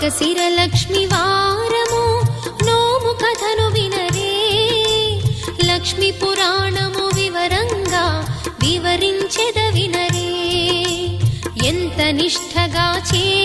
మార్గశిర లక్ష్మి వారము నోము కథను వినరే. లక్ష్మి పురాణము వివరంగా వివరించెద వినరే. ఎంత నిష్ఠగా చే